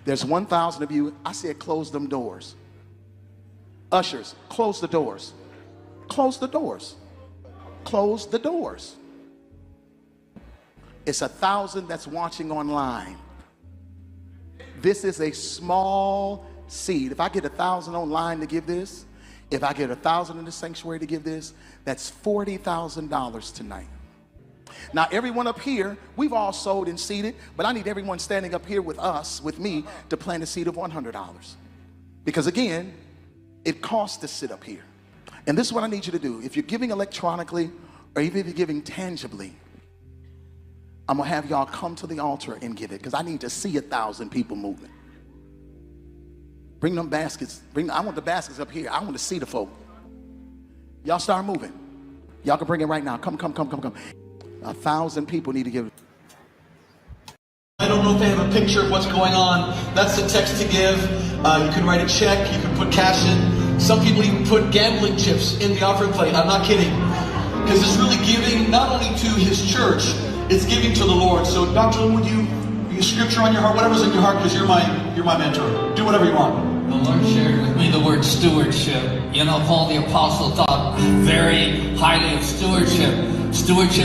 There's 1,000 of you. I said close them doors. Ushers, close the doors. Close the doors. Close the doors. It's 1,000 that's watching online. This is a small seed. If I get 1,000 online to give this, if I get 1,000 in the sanctuary to give this, that's $40,000 tonight. Now, everyone up here, we've all sold and seeded, but I need everyone standing up here with us, with me, to plant a seed of $100. Because again, it costs to sit up here. And this is what I need you to do. If you're giving electronically, or even if you're giving tangibly, I'm gonna have y'all come to the altar and give it, because I need to see 1,000 people moving. Bring them baskets. I want the baskets up here. I want to see the folk. Y'all start moving. Y'all can bring it right now. Come. 1,000 people need to give it. I don't know if they have a picture of what's going on. That's the text to give. You can write a check. You can put cash in. Some people even put gambling chips in the offering plate. I'm not kidding. Because it's really giving not only to his church, it's giving to the Lord. So, Dr. Lynn, would you scripture on your heart, whatever's in your heart, because you're my mentor. Do whatever you want. The Lord shared with me the word stewardship. You know, Paul the Apostle thought very highly of stewardship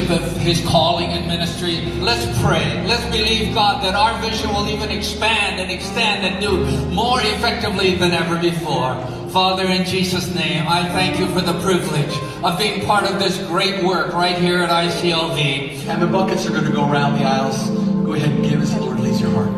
of his calling and ministry. Let's pray. Let's believe, God, that our vision will even expand and extend and do more effectively than ever before. Father, in Jesus' name, I thank you for the privilege of being part of this great work right here at ICLV. And the buckets are going to go around the aisles. Go ahead and give as the Lord leads your heart.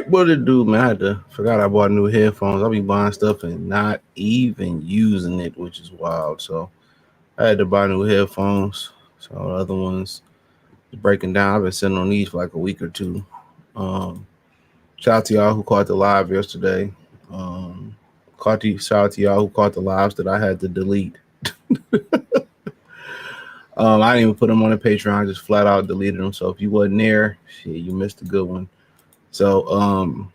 What it do, man? Forgot I bought new headphones. I'll be buying stuff and not even using it, which is wild. So I had to buy new headphones. So the other ones is breaking down. I've been sitting on these for like a week or two. Shout out to y'all who caught the live yesterday. Shout out to y'all who caught the lives that I had to delete. I didn't even put them on the Patreon. I just flat out deleted them. So if you wasn't there, shit, you missed a good one. So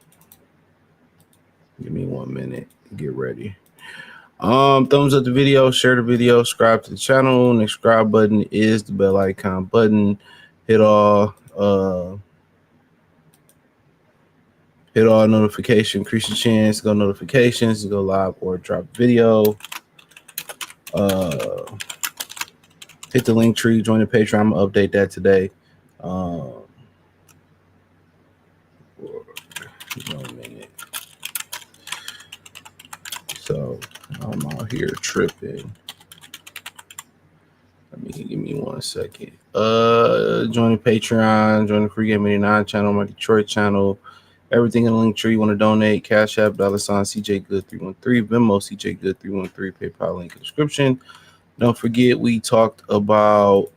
give me 1 minute to get ready. Thumbs up the video, share the video, subscribe to the channel. And the subscribe button is the bell icon button. Hit all notification, increase your chance to go notifications, to go live or drop video. Hit the link tree, join the Patreon. I'm gonna update that today. 1 minute. So I'm out here tripping. Give me 1 second. Join the Patreon, join the Free Game 89 channel, my Detroit channel. Everything in the link tree. You want to donate? Cash App, $ CJ Good 313, Venmo CJ Good 313, PayPal link in the description. Don't forget, we talked about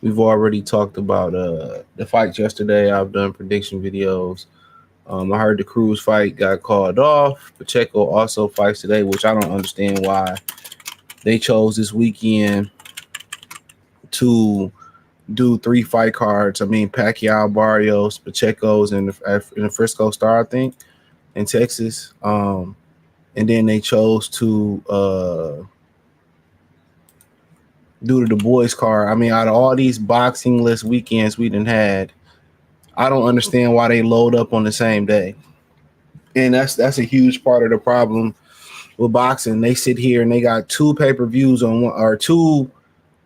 we've already talked about the fights yesterday. I've done prediction videos. I heard the Cruz fight got called off. Pacheco also fights today, which I don't understand why they chose this weekend to do 3 fight cards. I mean, Pacquiao, Barrios, Pacheco's in the Frisco Star, I think, in Texas. And then they chose to do the Du Bois card. I mean, out of all these boxing-less weekends we done had, I don't understand why they load up on the same day. And that's a huge part of the problem with boxing. They sit here and they got 2 pay-per-views on one, or 2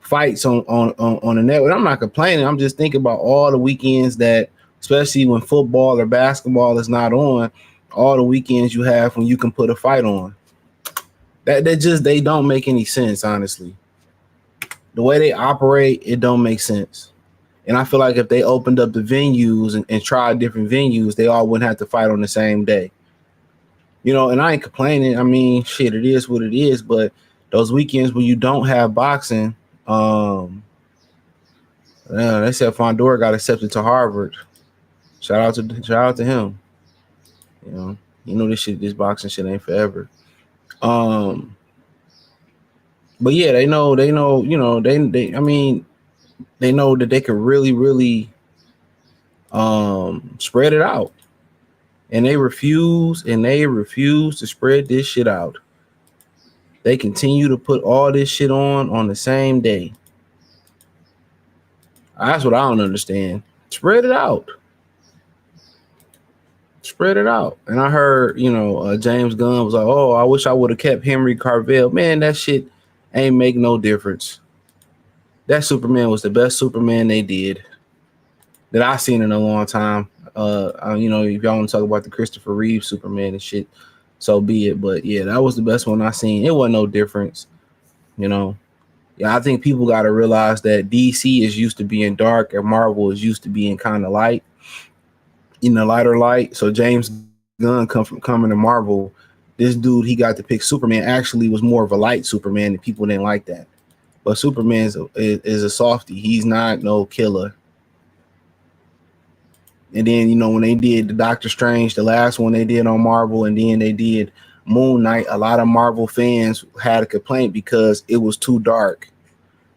fights on the network. I'm not complaining. I'm just thinking about all the weekends that, especially when football or basketball is not on, all the weekends you have when you can put a fight on. They don't make any sense, honestly. The way they operate, it don't make sense. And I feel like if they opened up the venues and tried different venues, they all wouldn't have to fight on the same day. You know, and I ain't complaining. I mean, shit, it is what it is. But those weekends when you don't have boxing, they said Fondor got accepted to Harvard. Shout out to him. You know this boxing shit ain't forever. But yeah, they know, they know that they can really spread it out. And they refuse to spread this shit out. They continue to put all this shit on the same day. That's what I don't understand. Spread it out. Spread it out. And I heard, James Gunn was like, oh, I wish I would have kept Henry Carvel. Man, that shit ain't make no difference. That Superman was the best Superman they did that I seen in a long time. If y'all want to talk about the Christopher Reeve Superman and shit, so be it. But yeah, that was the best one I seen. It wasn't no difference. I think people got to realize that DC is used to being dark and Marvel is used to being kind of light, in the lighter light. So James Gunn coming to Marvel, this dude he got to pick Superman actually was more of a light Superman, and people didn't like that. But Superman is a softie. He's not no killer. And then, when they did the Doctor Strange, the last one they did on Marvel, and then they did Moon Knight, a lot of Marvel fans had a complaint because it was too dark.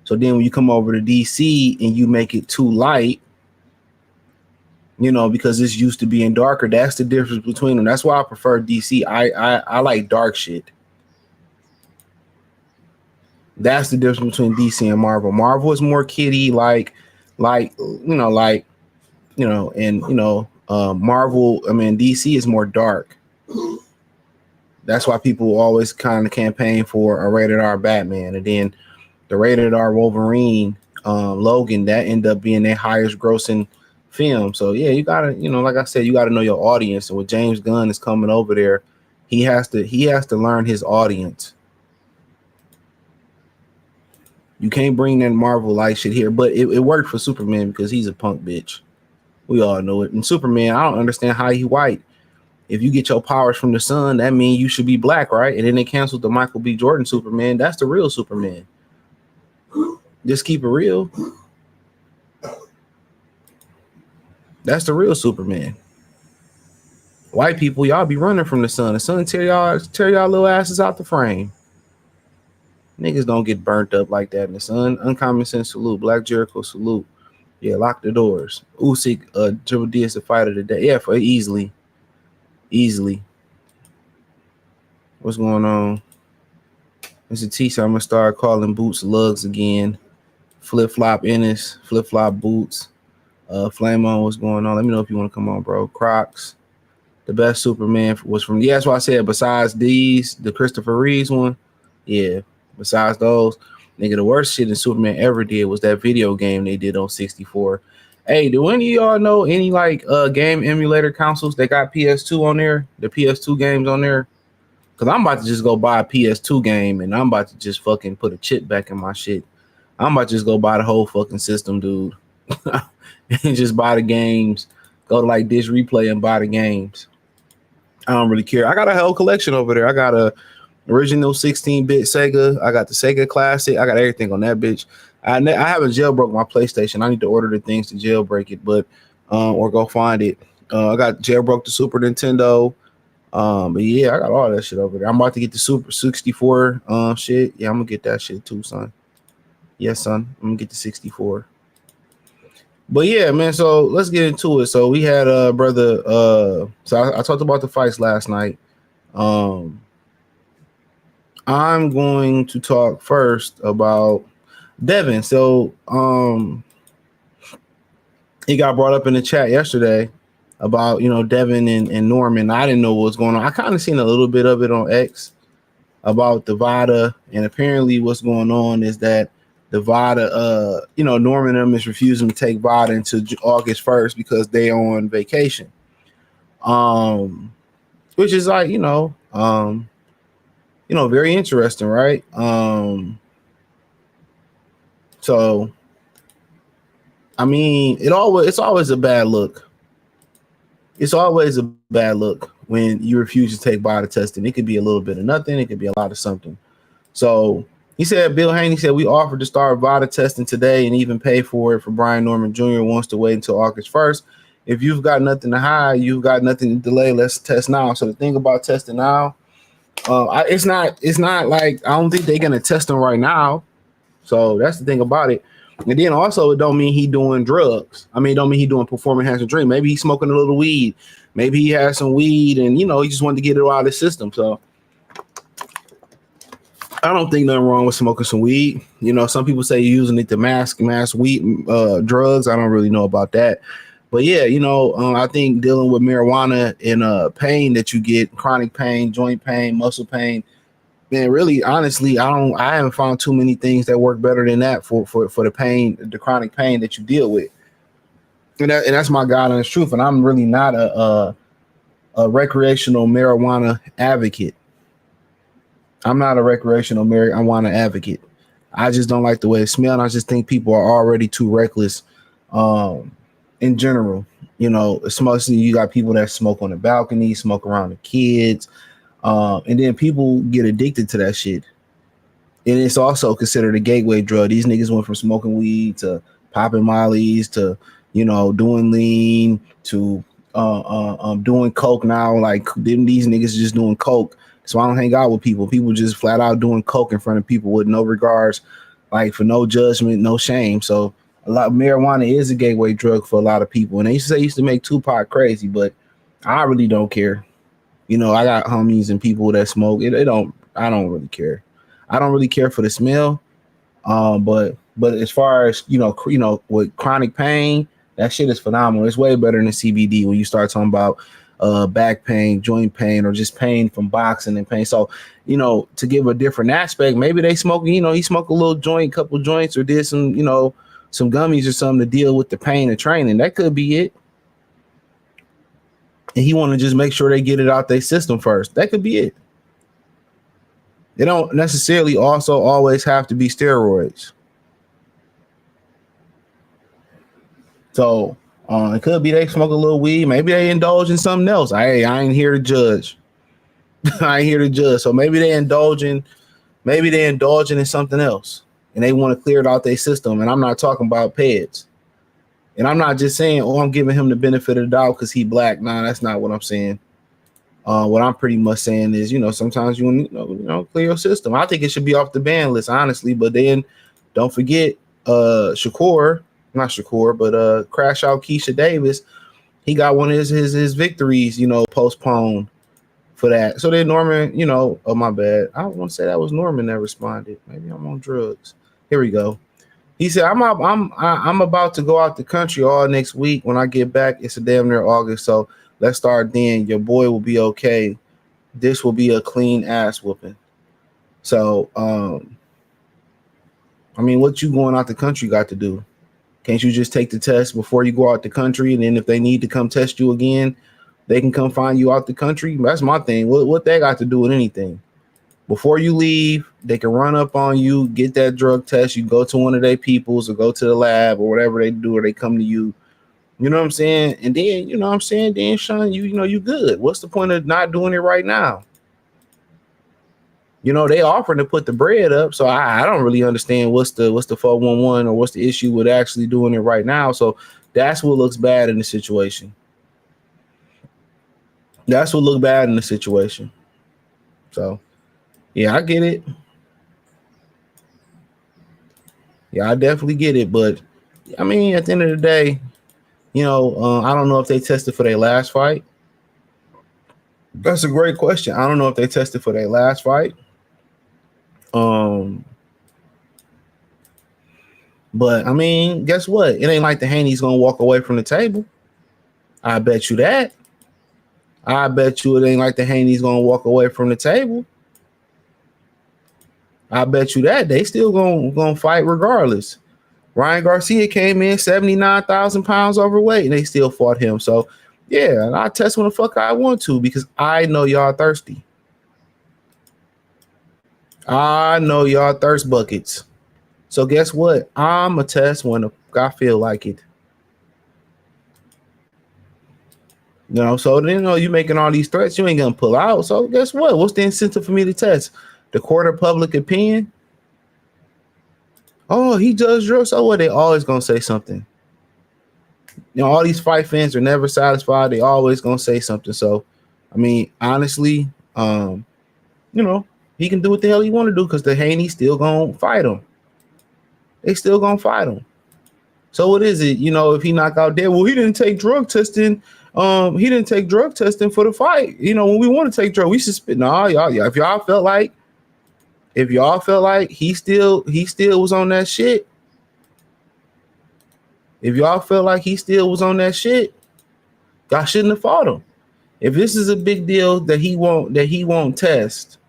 So then when you come over to DC and you make it too light, because it's used to being darker, that's the difference between them. That's why I prefer DC. I like dark shit. That's the difference between DC and Marvel. Marvel is more kiddie, Marvel, DC is more dark. That's why people always kind of campaign for a rated R Batman. And then the rated R Wolverine, Logan, that ended up being their highest grossing film. So yeah, you gotta, like I said, you gotta know your audience. And with James Gunn is coming over there, he has to learn his audience. You can't bring that Marvel like shit here, but it worked for Superman because he's a punk bitch. We all know it. And Superman, I don't understand how he white. If you get your powers from the sun, that means you should be black, right? And then they canceled the Michael B. Jordan Superman. That's the real Superman. Just keep it real. That's the real Superman. White people, y'all be running from the sun. The sun tear y'all little asses out the frame. Niggas don't get burnt up like that in the sun. Uncommon sense salute. Black Jericho salute. Yeah, lock the doors. Usyk, Triple D is the fight of the day. Yeah, for easily. What's going on? Mr. T said I'm gonna start calling boots lugs again. Flip flop Ennis, flip flop boots. Flame on, what's going on? Let me know if you want to come on, bro. Crocs. The best Superman was from. Yeah, that's what I said. Besides these, the Christopher Reeves one. Yeah. Besides those, nigga, the worst shit that Superman ever did was that video game they did on 64. Hey, do any of y'all know any game emulator consoles that got PS2 on there? The PS2 games on there? Cause I'm about to just go buy a PS2 game and I'm about to just fucking put a chip back in my shit. I'm about to just go buy the whole fucking system, dude. And just buy the games. Go to Dish Replay and buy the games. I don't really care. I got a whole collection over there. I got a original 16-bit Sega. I got the Sega Classic. I got everything on that bitch. I haven't jailbroke my PlayStation. I need to order the things to jailbreak it, but or go find it. I got jailbroke the Super Nintendo. But yeah, I got all that shit over there. I'm about to get the Super 64 shit. Yeah, I'm gonna get that shit too, son. Yes, son. I'm gonna get the 64. But yeah, man. So let's get into it. So we had brother. So I talked about the fights last night. I'm going to talk first about Devin. So he got brought up in the chat yesterday about Devin and Norman. I didn't know what was going on. I kind of seen a little bit of it on X about the Vada, and apparently what's going on is that the Vada, Norman and them is refusing to take Vada until August 1st because they on vacation. Which is very interesting, right? So I mean, it's always a bad look. It's always a bad look when you refuse to take body testing. It could be a little bit of nothing. It could be a lot of something. So he said, Bill Haney said, we offered to start Vada testing today and even pay for it for Brian Norman Jr. wants to wait until August 1st. If you've got nothing to hide, you've got nothing to delay, let's test now. So the thing about testing now, it's not like, I don't think they're going to test him right now. So that's the thing about it. And then also, it don't mean he doing drugs. I mean, it don't mean he doing performance enhancing drink. Maybe he's smoking a little weed. Maybe he has some weed and, he just wanted to get it out of his system. So I don't think nothing wrong with smoking some weed. Some people say you're using it to mask weed drugs. I don't really know about that. But yeah, I think dealing with marijuana and pain that you get, chronic pain, joint pain, muscle pain, man, really, honestly, I haven't found too many things that work better than that for the pain, the chronic pain that you deal with. And that's my God honest truth. And I'm really not a recreational marijuana advocate. I'm not a recreational marijuana advocate. I just don't like the way it smells. I just think people are already too reckless in general. Especially you got people that smoke on the balcony, smoke around the kids. And then people get addicted to that shit. And it's also considered a gateway drug. These niggas went from smoking weed to popping mollies to, doing lean to doing coke now. Like these niggas just doing coke. So I don't hang out with people. People just flat out doing coke in front of people with no regards, like for no judgment, no shame. So a lot of marijuana is a gateway drug for a lot of people. And they used to make Tupac crazy, but I really don't care. I got homies and people that smoke. I don't really care. I don't really care for the smell. But as far as with chronic pain, that shit is phenomenal. It's way better than CBD when you start talking about back pain, joint pain, or just pain from boxing and pain. So, to give a different aspect, maybe they smoke, he smoked a little joint, couple joints, or did some, some gummies or something to deal with the pain of training. That could be it. And he want to just make sure they get it out their system first. That could be it. They don't necessarily also always have to be steroids. So it could be they smoke a little weed. Maybe they indulge in something else. I ain't here to judge. I ain't here to judge. So maybe they indulging in something else, and they want to clear it out their system. And I'm not talking about peds. And I'm not just saying, I'm giving him the benefit of the doubt because he black. Nah, that's not what I'm saying. What I'm pretty much saying is, sometimes you want clear your system. I think it should be off the ban list, honestly. But then don't forget Crash Out Keisha Davis. He got one of his victories, postponed for that. So then Norman, oh my bad. I don't want to say that was Norman that responded. Maybe I'm on drugs. Here we go. He said, I'm about to go out the country all next week. When I get back, it's a damn near August. So let's start then. Your boy will be okay. This will be a clean ass whooping. So, what you going out the country got to do? Can't you just take the test before you go out the country? And then if they need to come test you again, they can come find you out the country. That's my thing. What they got to do with anything? Before you leave, they can run up on you, get that drug test. You go to one of their peoples or go to the lab or whatever they do, or they come to you. You know what I'm saying? And then, then Sean, you good. What's the point of not doing it right now? They offering to put the bread up. So I don't really understand what's the 411 or what's the issue with actually doing it right now. So that's what looks bad in the situation. That's what looked bad in the situation. So yeah, I get it. Yeah, I definitely get it. But at the end of the day, I don't know if they tested for their last fight. That's a great question. I don't know if they tested for their last fight. But guess what? It ain't like the Haney's gonna walk away from the table. I bet you that. I bet you it ain't like the Haney's gonna walk away from the table. I bet you that they still gonna fight regardless. Ryan Garcia came in 79,000 pounds overweight and they still fought him. So yeah, and I test when the fuck I want to because I know y'all thirsty. I know y'all thirst buckets. So guess what? I'm a test when I feel like it. You know, so then, you know, you making all these threats, you ain't gonna pull out. So guess what? What's the incentive for me to test? The court of public opinion? Oh, he judged drugs. So what? They always gonna say something. You know, all these fight fans are never satisfied. They always gonna say something. So, I mean, honestly, you know, he can do what the hell he want to do because the Haney still gonna fight him. They still gonna fight him. So what is it? You know, if he knock out dead, well, he didn't take drug testing. He didn't take drug testing for the fight. You know, when we want to take drug, we suspend. No, y'all. If y'all felt like he still was on that shit. If y'all felt like he still was on that shit, y'all shouldn't have fought him. If this is a big deal that he won't test.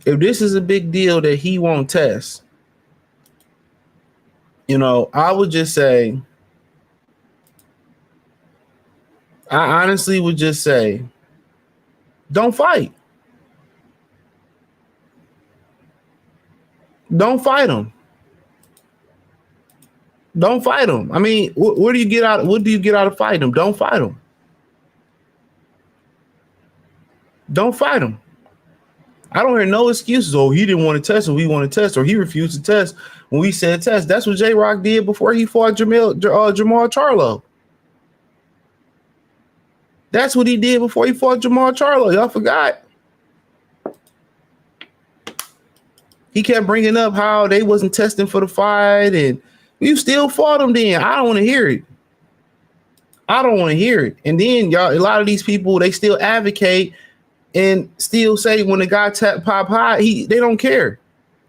If this is a big deal that he won't test, you know, I would just say, I honestly would just say, don't fight. Don't fight him. Don't fight him. I mean, what do you get out? What do you get out of fighting him? Don't fight him. Don't fight him. I don't hear no excuses. Oh, he didn't want to test, or we want to test, or he refused to test when we said test. That's what J-Rock did before he fought Jermell Charlo. That's what he did before he fought Jermell Charlo. Y'all forgot. He kept bringing up how they wasn't testing for the fight, and you still fought him then. I don't want to hear it. I don't want to hear it. And then, y'all, a lot of these people, they still advocate and still say when the guy pop high, they don't care.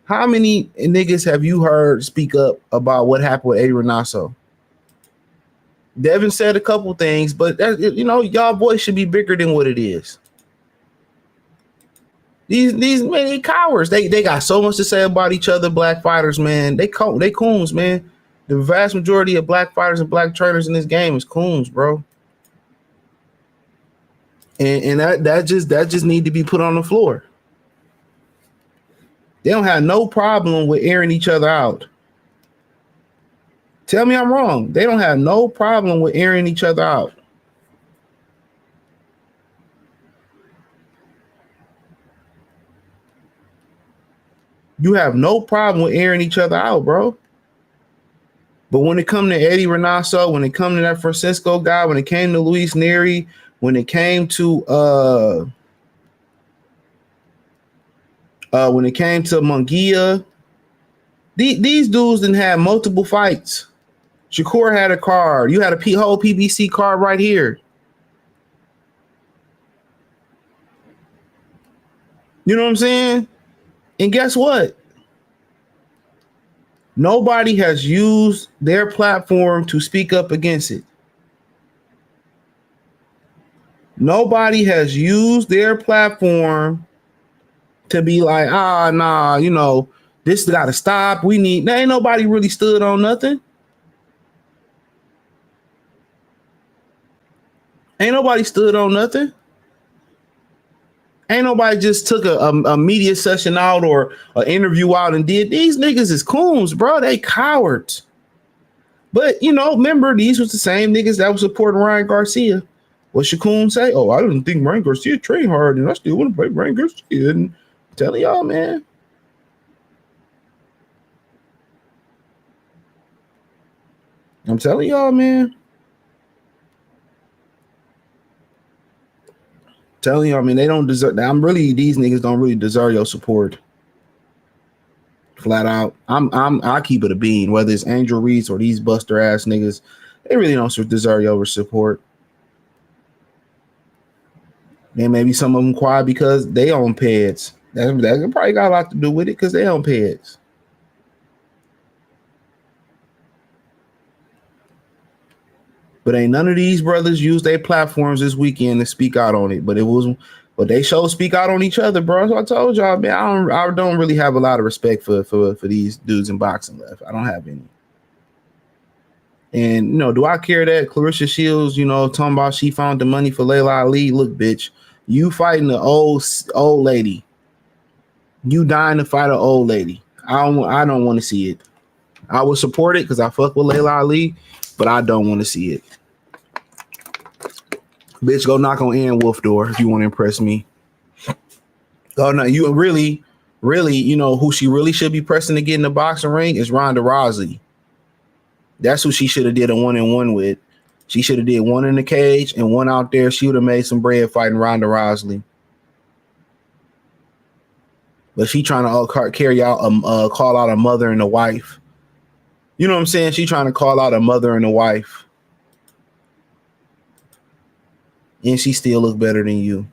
How many niggas have you heard speak up about what happened with Eddie Renasso? Devin said a couple things, but that, you know, y'all boys should be bigger than what it is. These many cowards, they got so much to say about each other. Black fighters, man, they coons, man. The vast majority of black fighters and black trainers in this game is coons, bro. And that just need to be put on the floor. They don't have no problem with airing each other out. Tell me I'm wrong. They don't have no problem with airing each other out. You have no problem with airing each other out, bro. But when it come to Eddie Renasso, when it come to that Francisco guy, when it came to Luis Neri, when it came to Munguia, these dudes didn't have multiple fights. Shakur had a card. You had a whole PBC card right here. You know what I'm saying? And guess what? Nobody has used their platform to speak up against it. Nobody has used their platform to be like, nah, you know, this got to stop. Ain't nobody really stood on nothing. Ain't nobody stood on nothing. Ain't nobody just took a media session out or an interview out and did. These niggas is coons, bro. They cowards. But, you know, remember, these was the same niggas that was supporting Ryan Garcia. What Shakun say? Oh, I didn't think Ryan Garcia trained hard, and I still want to play Ryan Garcia. And I'm telling y'all, man. I'm telling y'all, man. Telling you, I mean, they don't deserve. These niggas don't really deserve your support. Flat out, I keep it a bean. Whether it's Angel Reese or these buster ass niggas, they really don't deserve your support. And maybe some of them quiet because they own peds. That probably got a lot to do with it because they own peds. But ain't none of these brothers use their platforms this weekend to speak out on it. But they show speak out on each other, bro. So I told y'all, man, I don't really have a lot of respect for these dudes in boxing left. I don't have any. And, you know, do I care that Clarissa Shields, you know, talking about she found the money for Layla Ali? Look, bitch, You fighting the old lady. You dying to fight an old lady. I don't want to see it. I would support it because I fuck with Layla Ali, but I don't want to see it. Bitch, go knock on Ann Wolf door if you want to impress me. Oh no, you really, you know who she really should be pressing to get in the boxing ring is Ronda Rousey. That's who she should have did a 1-on-1 with. She should have did one in the cage and one out there. She would have made some bread fighting Ronda Rousey. But she trying to carry out call out a mother and a wife. You know what I'm saying? She trying to call out a mother and a wife. And she still look better than you.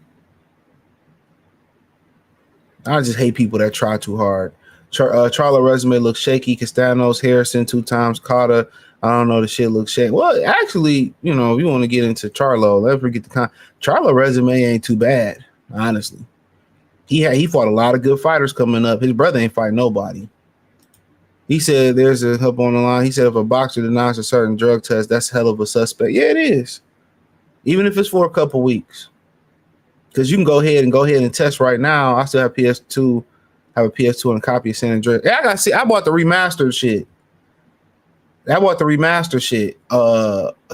I just hate people that try too hard. Charlo resume looks shaky. Castanos, Harrison 2 times. Carter, I don't know. The shit looks shaky. Well, actually, you know, if you want to get into Charlo, let's forget Charlo resume ain't too bad, honestly. He fought a lot of good fighters coming up. His brother ain't fighting nobody. He said there's a help on the line. He said if a boxer denies a certain drug test, that's hell of a suspect. Yeah, it is. Even if it's for a couple weeks. Because you can go ahead and test right now. I still have PS2, have a PS2 and a copy of San Andreas. Yeah, I bought the remastered shit.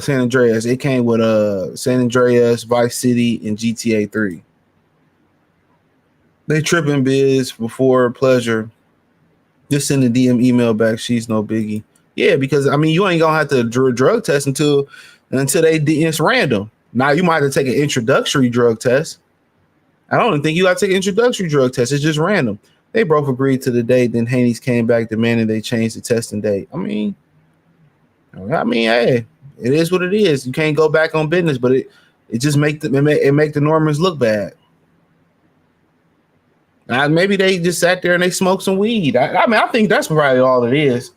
San Andreas. It came with San Andreas, Vice City, and GTA 3. They tripping biz before pleasure. Just send a DM email back. She's no biggie. Yeah, because I mean you ain't gonna have to drug test until it's random. Now you might have to take an introductory drug test. I don't even think you got to take an introductory drug test. It's just random. They both agreed to the date. Then Haney's came back demanding they change the testing date. I mean, hey, it is what it is. You can't go back on business, but it just make the Normans look bad. Maybe they just sat there and they smoked some weed. I think that's probably all it is.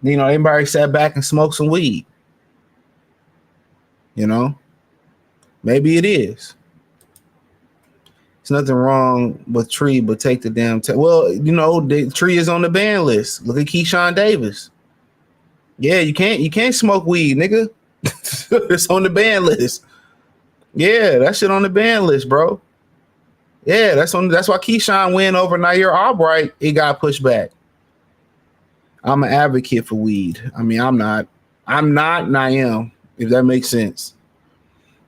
You know, everybody sat back and smoked some weed. You know, maybe it is. There's nothing wrong with Tree, but take the damn test. Well, you know, the Tree is on the ban list. Look at Keyshawn Davis. Yeah, you can't smoke weed, nigga. It's on the ban list. Yeah, that shit on the ban list, bro. Yeah, that's why Keyshawn went over Nair Albright. It got pushed back. I'm an advocate for weed. I mean, I'm not, and I am, if that makes sense.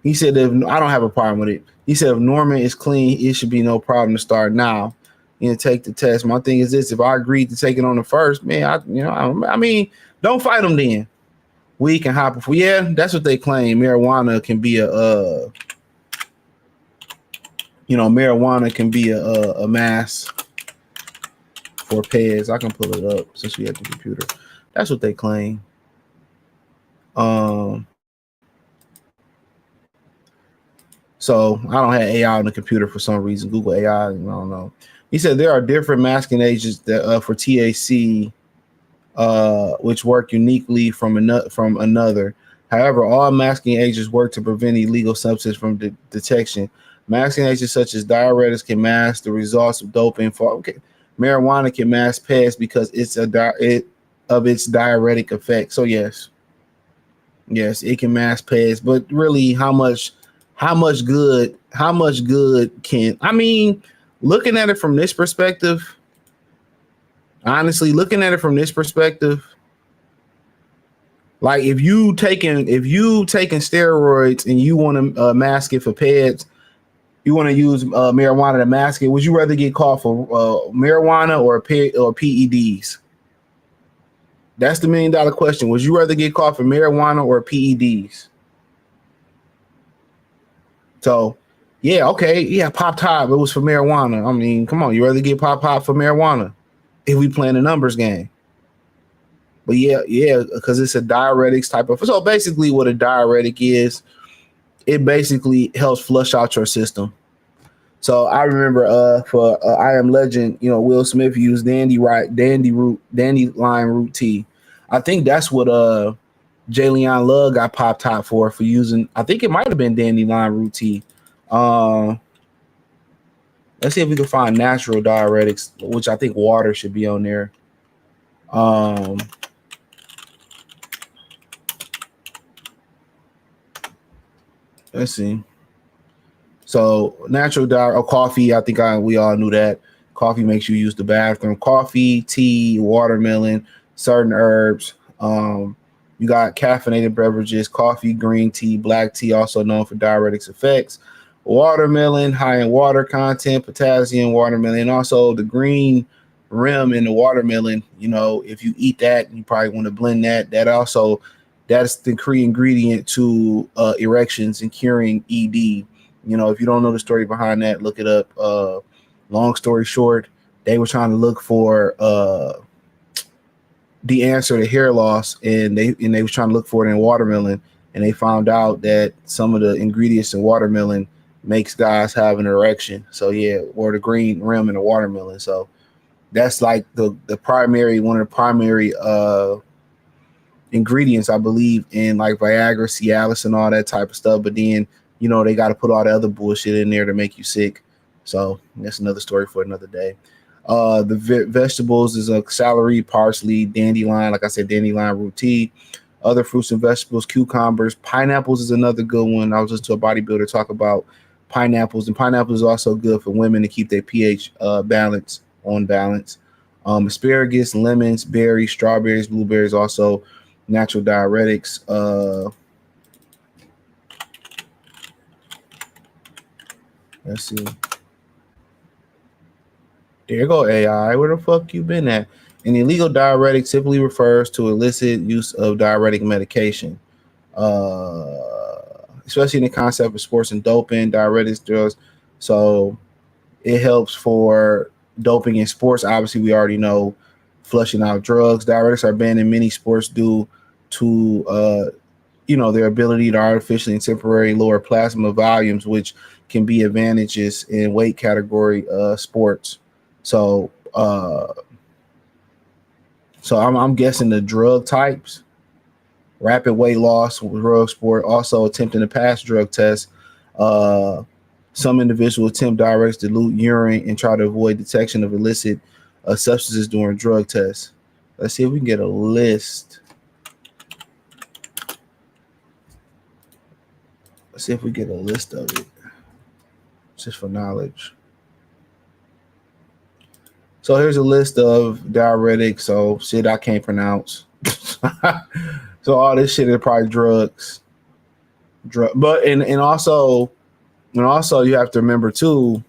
He said I don't have a problem with it. He said if Norman is clean, it should be no problem to start now and take the test. My thing is this: if I agreed to take it on the first, man, I mean, don't fight him then. We can hop before. Yeah, that's what they claim. Marijuana can be a mass for peds. I can pull it up since we have the computer. That's what they claim. So I don't have AI on the computer for some reason. Google AI, I don't know. He said there are different masking agents that for THC, which work uniquely from another. However, all masking agents work to prevent illegal substance from detection. Masking agents such as diuretics can mask the results of doping. Marijuana can mask peds because it's of its diuretic effect. So yes, it can mask peds, but really, how much good can, I mean, looking at it from this perspective, honestly, like if you taking steroids and you want to mask it for peds, you want to use marijuana to mask it, would you rather get caught for marijuana or PEDs? That's the $1 million question. Would you rather get caught for marijuana or PEDs? So, yeah, okay, yeah, Pop Top, it was for marijuana. I mean, come on, you rather get Pop for marijuana if we playing a numbers game. But yeah, because it's a diuretics type of. So basically, what a diuretic is, it basically helps flush out your system. So I remember for I Am Legend, you know, Will Smith used dandelion root tea. I think that's what Jalen Love got Pop Top for using. I think it might have been dandelion root tea. Let's see if we can find natural diuretics, which I think water should be on there. Let's see. So natural diet or coffee, I think we all knew that. Coffee makes you use the bathroom. Coffee, tea, watermelon, certain herbs. You got caffeinated beverages, coffee, green tea, black tea, also known for diuretics effects. Watermelon, high in water content, potassium, watermelon. Also the green rim in the watermelon, you know, if you eat that, you probably want to blend that. That's the key ingredient to erections and curing ED. You know, if you don't know the story behind that, look it up. Long story short, they were trying to look for the answer to hair loss, and they was trying to look for it in watermelon, and they found out that some of the ingredients in watermelon makes guys have an erection. So yeah, or the green rim in the watermelon. So that's like the primary, one of the primary ingredients, I believe, in like Viagra, Cialis, and all that type of stuff. But then, you know, they got to put all the other bullshit in there to make you sick. So that's another story for another day. The vegetables is a celery, parsley, dandelion. Like I said, dandelion root tea. Other fruits and vegetables, cucumbers, pineapples is another good one. I was listening to a bodybuilder talk about pineapples, and pineapples is also good for women to keep their pH on balance. Asparagus, lemons, berries, strawberries, blueberries, also natural diuretics. Let's see. There you go, AI. Where the fuck you been at? An illegal diuretic typically refers to illicit use of diuretic medication, especially in the concept of sports and doping, diuretics drugs. So it helps for doping in sports. Obviously, we already know flushing out drugs. Diuretics are banned in many sports due to their ability to artificially and temporarily lower plasma volumes, which can be advantages in weight category sports. So I'm guessing the drug types: rapid weight loss, drug sport, also attempting to pass drug tests. Some individuals attempt diuretics to dilute urine and try to avoid detection of illicit substances during drug tests. Let's see if we can get a list. Let's see if we get a list of it, just for knowledge. So here's a list of diuretics. So shit I can't pronounce. So all this shit is probably drugs. But also you have to remember too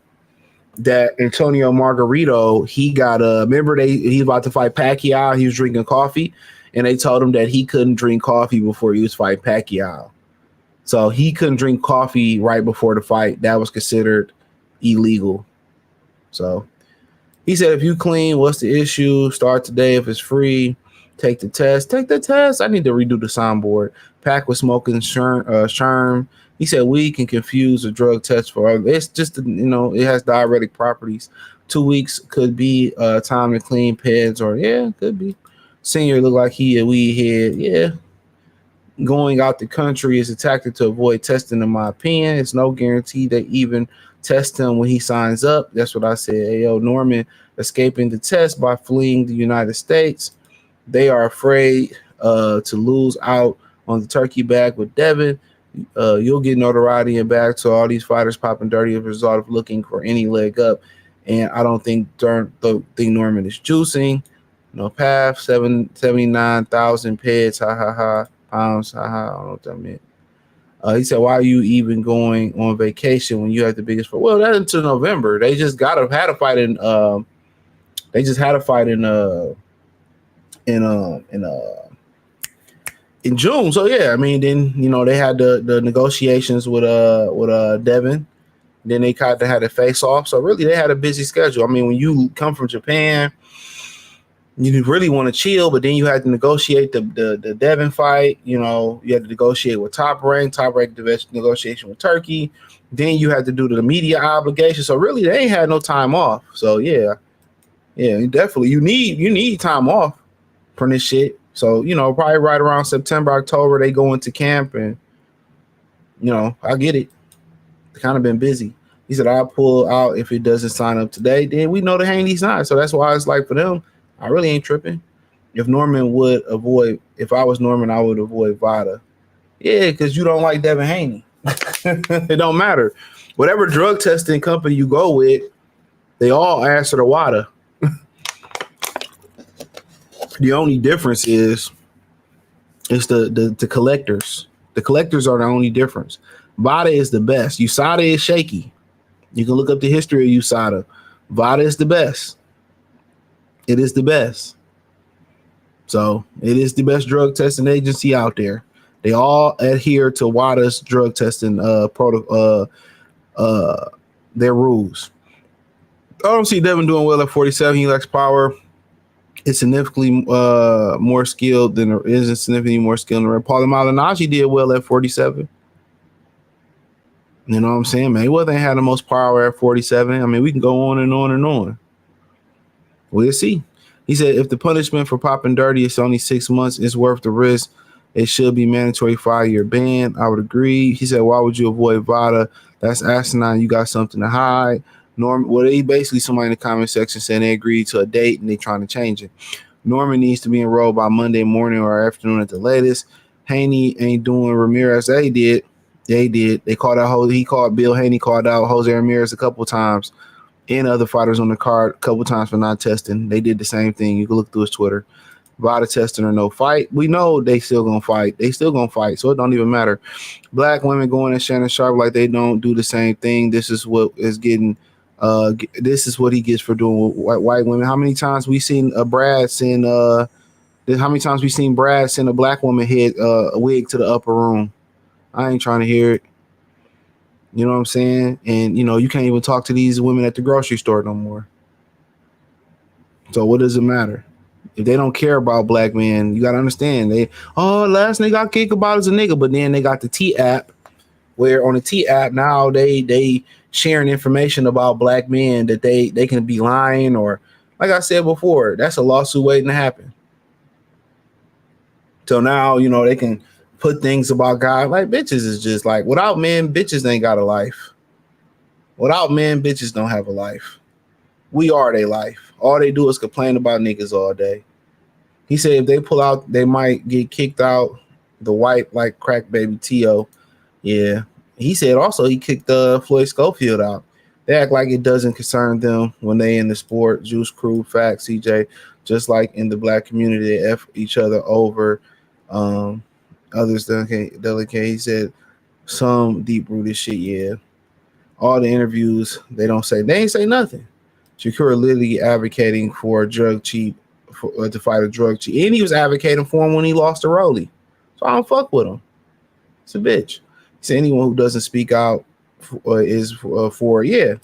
that Antonio Margarito, he got remember he's about to fight Pacquiao. He was drinking coffee, and they told him that he couldn't drink coffee before he was fighting Pacquiao. So he couldn't drink coffee right before the fight. That was considered illegal. So he said, if you clean, what's the issue? Start today if it's free. Take the test. Take the test. I need to redo the soundboard. Pack with smoking sherm. He said weed can confuse a drug test for others. It's just, it has diuretic properties. 2 weeks could be time to clean pads, or could be. Senior look like he a weed head. Yeah. Going out the country is a tactic to avoid testing, in my opinion. It's no guarantee they even test him when he signs up. That's what I said. Ayo, Norman escaping the test by fleeing the United States. They are afraid to lose out on the turkey bag with Devin. You'll get notoriety and back to all these fighters popping dirty as a result of looking for any leg up. And I don't think Norman is juicing. No path, 79,000 pets, pounds, I don't know what that meant. He said, why are you even going on vacation when you have the biggest fight? Well, that's until November. They just had a fight in June. So yeah, I mean, then they had the negotiations with Devin. Then they kind of had a face off. So really, they had a busy schedule. I mean, when you come from Japan, you really want to chill, but then you had to negotiate the Devin fight. You had to negotiate with Top Rank negotiation with Turkey. Then you had to do the media obligation. So really, they ain't had no time off. So yeah, definitely you need time off from this shit. So probably right around September, October, they go into camp, and I get it. They kind of been busy. He said, I'll pull out if it doesn't sign up today. Then we know the Haney's not. So that's why it's like for them, I really ain't tripping. If I was Norman, I would avoid Vada. Yeah, because you don't like Devin Haney. It don't matter. whatever drug testing company you go with, they all answer to Wada. The only difference is the collectors. The collectors are the only difference. Vada is the best. USADA is shaky. You can look up the history of USADA. Vada is the best. It is the best. So it is the best drug testing agency out there. They all adhere to WADA's drug testing protocol, their rules. I don't see Devin doing well at 47. He lacks power. It's significantly more skilled than there isn't significantly more skilled than Paulie Malignaggi did well at 47. You know what I'm saying? Mayweather ain't had the most power at 47. I mean, we can go on and on and on. We'll see. He said if the punishment for popping dirty is only 6 months, it's worth the risk. It should be mandatory 5-year ban. I would agree. He said, why would you avoid Vada? That's asinine. You got something to hide. He basically somebody in the comment section saying they agreed to a date and they trying to change it. Norman needs to be enrolled by Monday morning or afternoon at the latest. Haney ain't doing Ramirez. They did. They called out Bill Haney called out Jose Ramirez a couple times and other fighters on the card a couple times for not testing. They did the same thing. You can look through his Twitter. Vada testing or no fight. We know they still gonna fight. So it don't even matter. Black women going at Shannon Sharp like they don't do the same thing. This is what is getting. This is what he gets for doing with white women. How many times we seen Brad send? How many times we seen Brad send a black woman head a wig to the upper room? I ain't trying to hear it. You know what I'm saying? And you can't even talk to these women at the grocery store no more. So what does it matter? If they don't care about black men, you gotta understand last nigga I kick about is a nigga, but then they got the T app, where on the T app now they sharing information about black men that they can be lying, or like I said before, that's a lawsuit waiting to happen. So now they can put things about guys like bitches is just like without men, bitches ain't got a life. Without men, bitches don't have a life. We are their life. All they do is complain about niggas all day. He said if they pull out, they might get kicked out. The white like crack baby T.O. Yeah. He said also he kicked Floyd Schofield out. They act like it doesn't concern them when they in the sport. Juice Crew, Fact, CJ, just like in the black community, they F each other over. Others delicate. He said some deep rooted shit. Yeah. All the interviews they ain't say nothing. Shakur literally advocating for a drug cheat, to fight a drug cheat, and he was advocating for him when he lost to Rolly. So I don't fuck with him. It's a bitch. He said anyone who doesn't speak out is for yeah.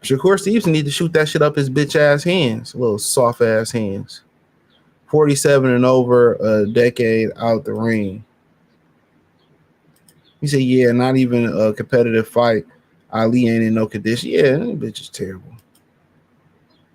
Shakur Stevenson need to shoot that shit up his bitch ass hands, little soft ass hands. 47 and over, a decade out the ring. He said, yeah, not even a competitive fight. Ali ain't in no condition. Yeah, that bitch is terrible.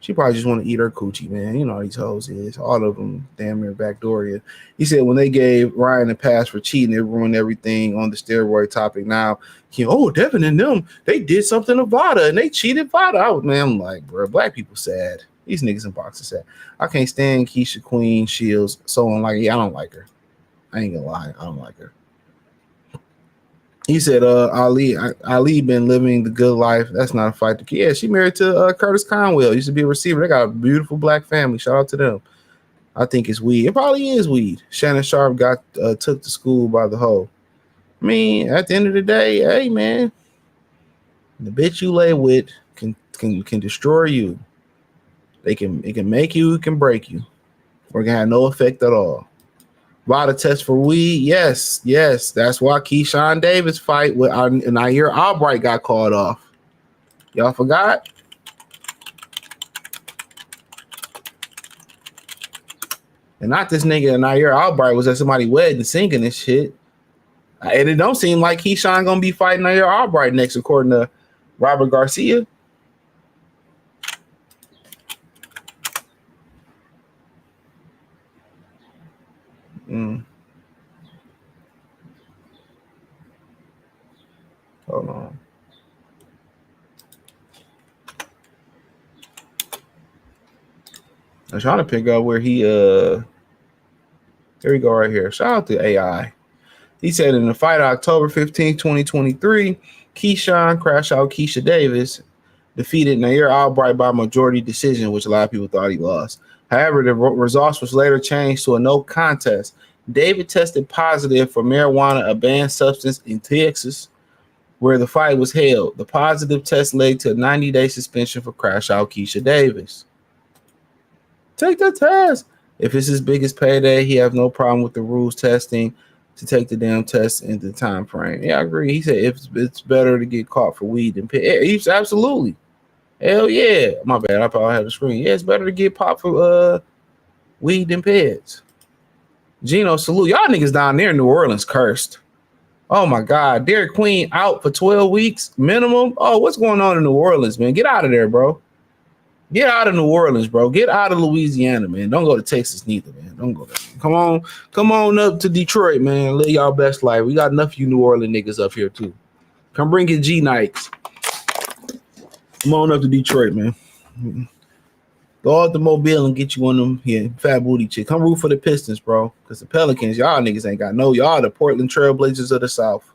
She probably just want to eat her coochie, man. You know how these hoes is. All of them damn near backdooria. He said when they gave Ryan a pass for cheating, it ruined everything on the steroid topic. Now, Devin and them, they did something to Vada and they cheated Vada. I'm like, bro, black people sad. These niggas in boxing sad. I can't stand Keisha Queen Shields. So I'm like, yeah, I don't like her. I ain't gonna lie. I don't like her. He said, Ali been living the good life. That's not a fight. Yeah, she married to Curtis Conwell. Used to be a receiver. They got a beautiful black family. Shout out to them. I think it's weed. It probably is weed. Shannon Sharp got took to school by the hoe. I mean, at the end of the day, hey man, the bitch you lay with can destroy you. It can make you, it can break you, or it can have no effect at all. Vada test for weed, yes. That's why Keyshawn Davis fight with Nair Albright got called off. Y'all forgot? And not this nigga Nair Albright was at somebody's wedding singing this shit. And it don't seem like Keyshawn gonna be fighting Nair Albright next, according to Robert Garcia. Hold on. I'm trying to pick up where he here we go right here. Shout out to AI. He said in the fight October 15, 2023, Keyshawn Crash Out Keisha Davis defeated Nair Albright by majority decision, which a lot of people thought he lost. However, the results was later changed to a no contest. David tested positive for marijuana, a banned substance in Texas, where the fight was held. The positive test led to a 90-day suspension for Crash Out Keisha Davis. Take the test. If it's his biggest payday, he has no problem with the rules testing to take the damn test in the time frame. Yeah, I agree. He said if it's better to get caught for weed than pets. He's absolutely. Hell yeah. My bad. I probably had the screen. Yeah, it's better to get popped for weed than pets. Gino, salute. Y'all niggas down there in New Orleans cursed. Oh my God. Derek Queen out for 12 weeks minimum. Oh, what's going on in New Orleans, man? Get out of there, bro. Get out of New Orleans, bro. Get out of Louisiana, man. Don't go to Texas neither, man. Don't go there. Come on up to Detroit, man. Live y'all best life. We got enough of you New Orleans niggas up here too. Come bring your G Nikes. Come on up to Detroit, man. Go out to Mobile and get you one of them fat booty chicks. Come root for the Pistons, bro. Because the Pelicans, y'all niggas ain't got no. Y'all the Portland Trailblazers of the South.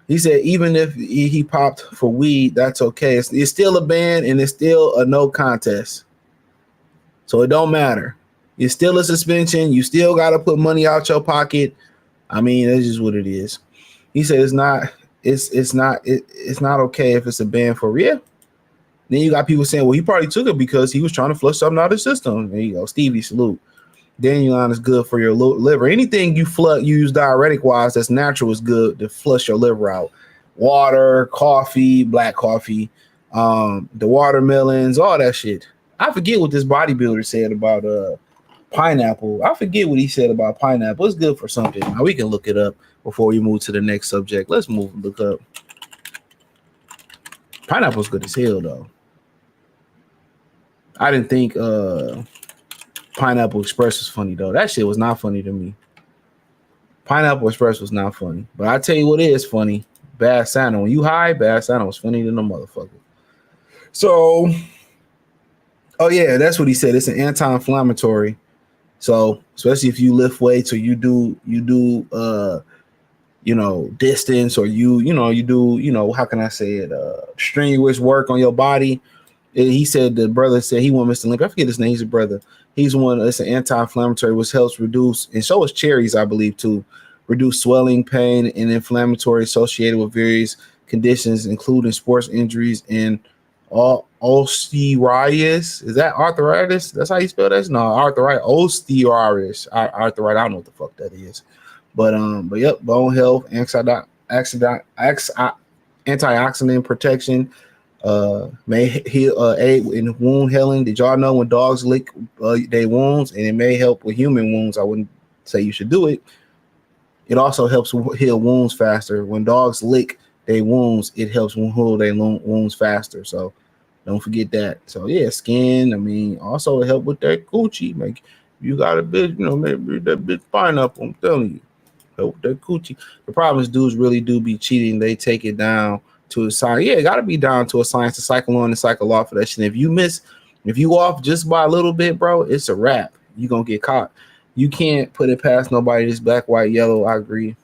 He said even if he popped for weed, that's okay. It's still a ban and it's still a no contest. So it don't matter. It's still a suspension. You still got to put money out your pocket. I mean, that's just what it is. He said it's not okay if it's a ban for real. Then you got people saying, well, he probably took it because he was trying to flush something out of the system. There you go. Stevie, salute. Dandelion is good for your liver. Anything you use diuretic wise that's natural is good to flush your liver out. Water, coffee, black coffee, the watermelons, all that shit. I forget what this bodybuilder said about pineapple. I forget what he said about pineapple. It's good for something. Now we can look it up before we move to the next subject. Let's look up. Pineapple's good as hell though. I didn't think Pineapple Express was funny though. That shit was not funny to me. Pineapple Express was not funny. But I tell you what is funny. Bad Santa. When you high, Bad Santa was funny than a motherfucker. So, oh yeah, that's what he said. It's an anti-inflammatory. So, especially if you lift weights or you do distance or you do, how can I say it? Strenuous work on your body. He said the brother said he won Mr. Olympia. I forget his name. He's a brother. He's one. It's an anti-inflammatory, which helps reduce, and so is cherries, I believe, too. Reduce swelling, pain, and inflammatory associated with various conditions, including sports injuries and osteoarthritis. Is that arthritis? That's how you spell that? No, arthritis. Osteoarthritis. Arthritis. I don't know what the fuck that is. But yep, bone health, antioxidant protection. May heal, aid in wound healing. Did y'all know when dogs lick their wounds, and it may help with human wounds? I wouldn't say you should do it. It also helps heal wounds faster. When dogs lick their wounds, it helps heal their wounds faster. So don't forget that. So yeah, skin. I mean, also it help with that coochie. Like you got a bit, maybe that bit pineapple. I'm telling you, help with that coochie. The problem is dudes really do be cheating. They take it down to a science. Yeah, it got to be down to a science to cycle on and cycle off of that shit. If you off just by a little bit, bro, it's a wrap. You're going to get caught. You can't put it past nobody. This black, white, yellow. I agree.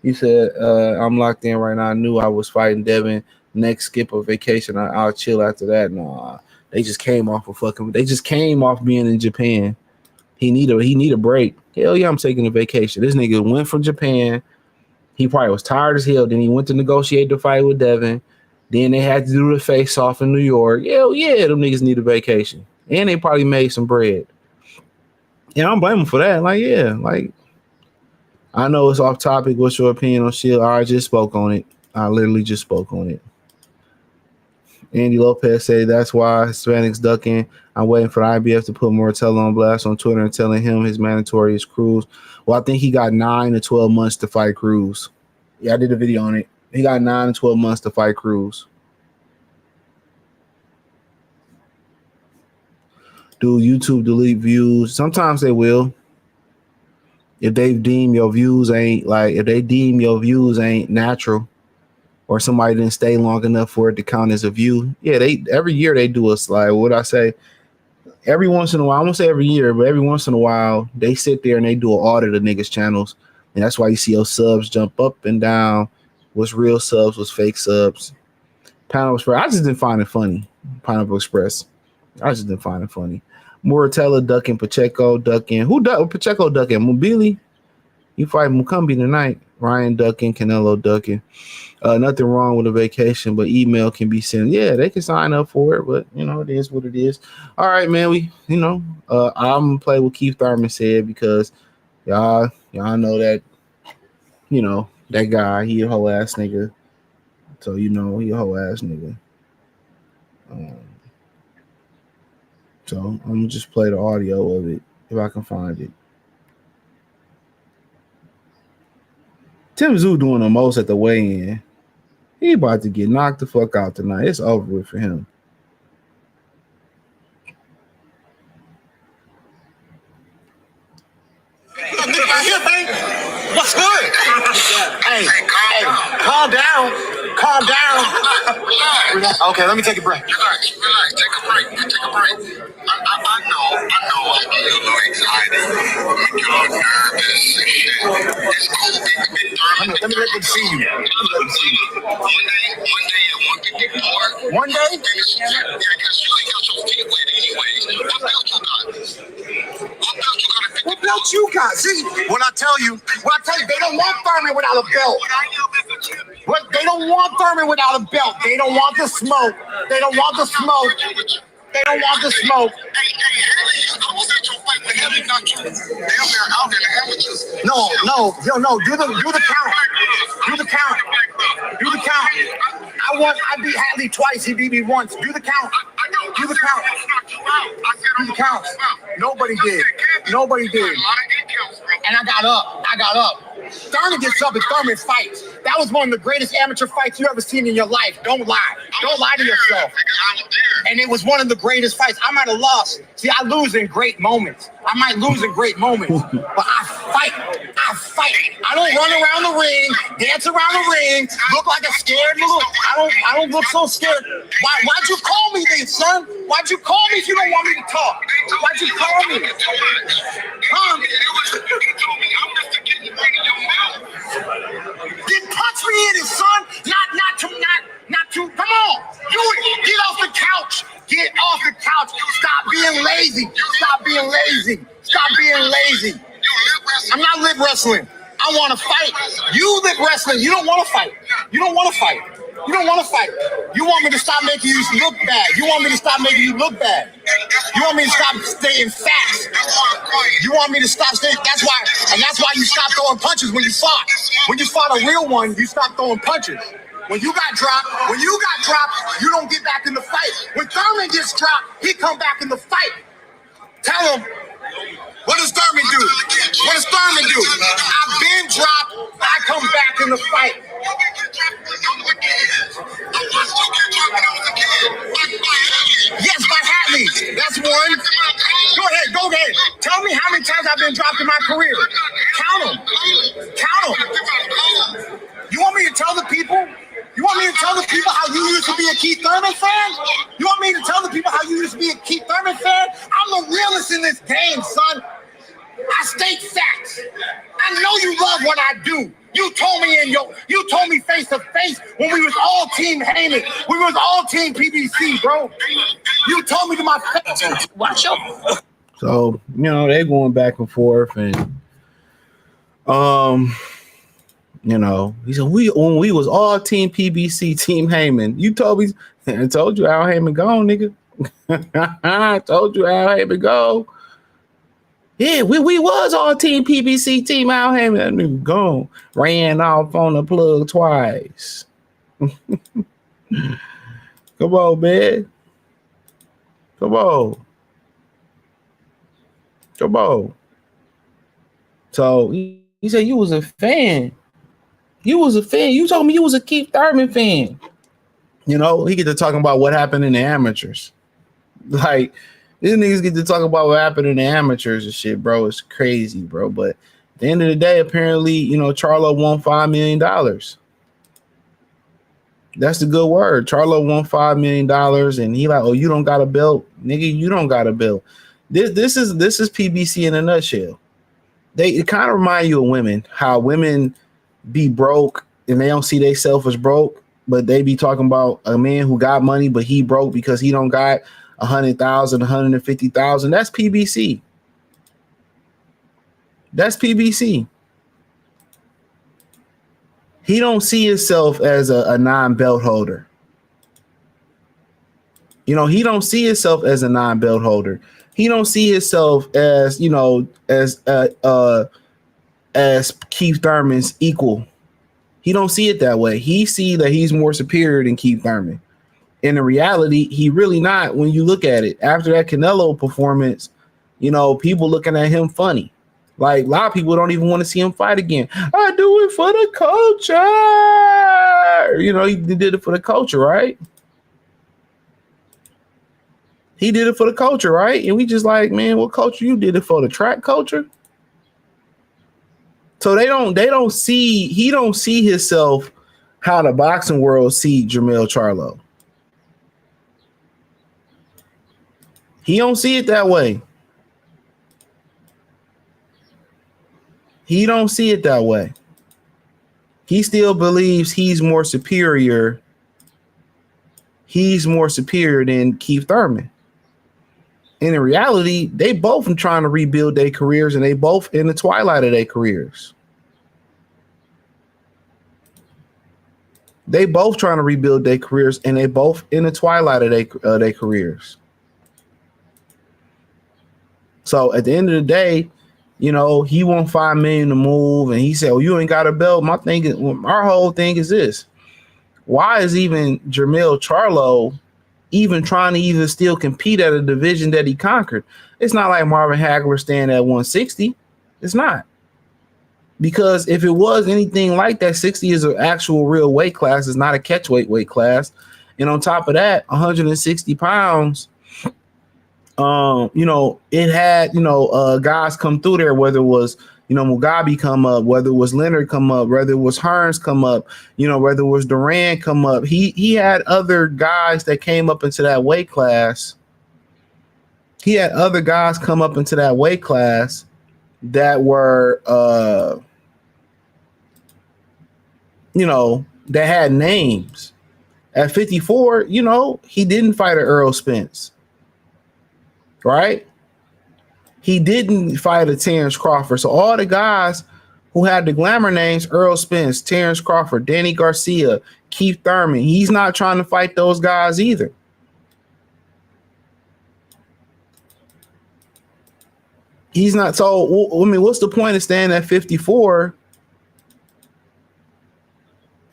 He said, I'm locked in right now. I knew I was fighting Devin. Next skip a vacation. I'll chill after that. No, they just came off being in Japan. He need a break. Hell yeah, I'm taking a vacation. This nigga went from Japan. He probably was tired as hell. Then he went to negotiate the fight with Devin. Then they had to do the face off in New York. Hell yeah, them niggas need a vacation. And they probably made some bread. And I don't blame them for that. Like, yeah, like, I know it's off topic. What's your opinion on shit? I just spoke on it. I literally just spoke on it. Andy Lopez said that's why Hispanics ducking. I'm waiting for the IBF to put Mortello on blast on Twitter and telling him his mandatory is Cruz. Well, I think he got 9 to 12 months to fight Cruz. Yeah, I did a video on it. He got 9 to 12 months to fight Cruz. Do YouTube delete views? Sometimes they will. If they deem your views ain't natural, or somebody didn't stay long enough for it to count as a view. Yeah, every year they do a slide. What I say? Every once in a while, I won't say every year, but every once in a while, they sit there and they do an audit of niggas' channels, And that's why you see those subs jump up and down. What's real subs, what's fake subs. Pineapple Express, I just didn't find it funny. Pineapple Express, I just didn't find it funny. Moratella ducking, Pacheco ducking. Who Pacheco ducking? Mobili? You fight Mukumbi tonight. Ryan ducking, Canelo ducking. Nothing wrong with a vacation, but email can be sent. Yeah, they can sign up for it, but you know, it is what it is. All right, man. I'm gonna play what Keith Thurman said because y'all know that, you know, that guy, he a whole ass nigga. So you know he a whole ass nigga. So I'm gonna just play the audio of it if I can find it. Tim Zoo doing the most at the weigh-in. He about to get knocked the fuck out tonight. It's over with for him. What's good? Hey, calm down. Calm down. Okay, let me take a break. Relax. Take a break. I know I give you a little anxiety, make you a little nervous and shit. It's cool being big Thurman. Let me let them see you. One day at 154. One day? Yeah, because you ain't got your feet wet anyways. What belt you got? What belt you got? See, when I tell you, they don't want Thurman without a belt. They don't want Thurman without a belt. They don't want the smoke. They don't want the smoke. They don't want the smoke. Hey, Haney, I was at your fight with Haney, not you. Damn, they're out in the amateurs. No. Do the count. Do the count. Do the count. I beat Hadley twice. He beat me once. Do the count. Do the count. Do the count. Nobody did. And I got up. Thurman gets up and Thurman fights. That was one of the greatest amateur fights you ever seen in your life. Don't lie. Don't lie to yourself. And it was one of the greatest fights. I might have lost. See, I lose in great moments. But I fight. I don't run around the ring, dance around the ring, look like a scared little. I don't look so scared. Why'd you call me then, son? Why'd you call me if you don't want me to talk? Why'd you call me? Then punch me in it, son. Not to. Come on, do it. Get off the couch. Stop being lazy. I'm not lip wrestling. I want to fight. You lip wrestling. You don't want to fight. You want me to stop making you look bad. You want me to stop staying fat. You want me to stop staying. That's why you stopped throwing punches when you fought. When you fought a real one, you stopped throwing punches. When you got dropped, you don't get back in the fight. When Thurman gets dropped, he come back in the fight. Tell him, what does Thurman do? I've been dropped, I come back in the fight. Yes, by Hadley. That's one. Go ahead. Tell me how many times I've been dropped in my career. Count them. You want me to tell the people? How you used to be a Keith Thurman fan? You want me to tell the people how you used to be a Keith Thurman fan? I'm the realest in this game, son. I state facts. I know you love what I do. You told me face to face when we was all team Haney. We was all team PBC, bro. You told me to my face. Watch out. So, you know, they're going back and forth and you know, he said when we was all team PBC, team Heyman. You told me, I told you Al Heyman gone, nigga. I told you Al Heyman go. Yeah, we was all team PBC, team Al Heyman. That nigga gone. Ran off on the plug twice. Come on, man. Come on. So he said you was a fan. You told me you was a Keith Thurman fan. You know, he get to talking about what happened in the amateurs. Like, these niggas get to talk about what happened in the amateurs and shit, bro. It's crazy, bro. But at the end of the day, apparently, you know, Charlo won $5 million. That's the good word. Charlo won $5 million, and he like, oh, you don't got a belt, nigga. You don't got a belt. This is PBC in a nutshell. it kind of remind you of women, how women be broke and they don't see themselves as broke, but they be talking about a man who got money, but he broke because he don't got 100,000, 150,000. That's PBC. That's PBC. He don't see himself as a non-belt holder. You know, he don't see himself as a non-belt holder. He don't see himself as, you know, as Keith Thurman's equal. He don't see it that way. He see that he's more superior than Keith Thurman. And in reality, he really not. When you look at it, after that Canelo performance, you know, people looking at him funny. Like, a lot of people don't even want to see him fight again. I do it for the culture. You know, he did it for the culture, right? He did it for the culture, right? And we just like, man, what culture you did it for? The track culture? So he don't see himself how the boxing world see Jermell Charlo. He don't see it that way. He don't see it that way. He still believes he's more superior. He's more superior than Keith Thurman. And in reality, they both are trying to rebuild their careers, and they both in the twilight of their careers. They both trying to rebuild their careers, and they both in the twilight of their careers. So at the end of the day, you know, he want $5 million to move, and he said, "Oh, you ain't got a belt." Our whole thing is this: why is even Jermell Charlo even trying to even still compete at a division that he conquered? It's not like Marvin Hagler staying at 160. It's not. Because if it was anything like that, 60 is an actual real weight class. It's not a catchweight weight class. And on top of that, 160 pounds, you know, it had, you know, guys come through there, whether it was, you know, Mugabe come up, whether it was Leonard come up, whether it was Hearns come up, you know, whether it was Duran come up. He had other guys that came up into that weight class. He had other guys come up into that weight class that were, you know, that had names. At 54, you know, he didn't fight an Earl Spence, right? He didn't fight a Terrence Crawford. So all the guys who had the glamour names, Earl Spence, Terrence Crawford, Danny Garcia, Keith Thurman, he's not trying to fight those guys either. He's not. So, I mean, what's the point of staying at 54?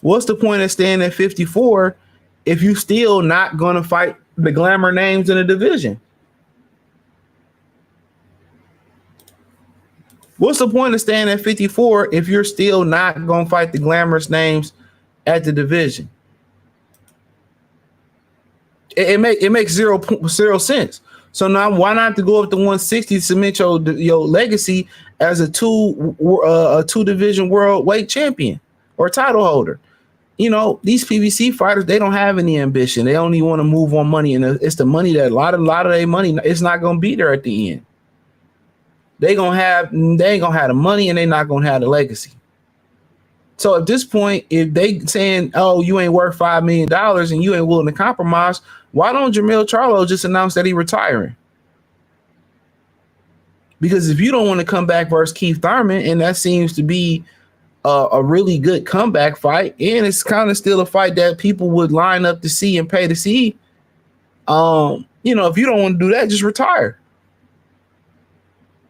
What's the point of staying at 54 if you still not going to fight the glamour names in the division? What's the point of staying at 54 if you're still not going to fight the glamorous names at the division? It makes zero sense. So now why not to go up to 160 to cement your legacy as a two division world weight champion or title holder? You know, these PBC fighters, they don't have any ambition. They only want to move on money, and it's the money that a lot of their money, it's not going to be there at the end. They ain't gonna have the money, and they're not gonna have the legacy. So at this point, if they saying, "Oh, you ain't worth $5 million and you ain't willing to compromise," why don't Jermell Charlo just announce that he retiring? Because if you don't want to come back versus Keith Thurman, and that seems to be a really good comeback fight, and it's kind of still a fight that people would line up to see and pay to see. You know, if you don't want to do that, just retire.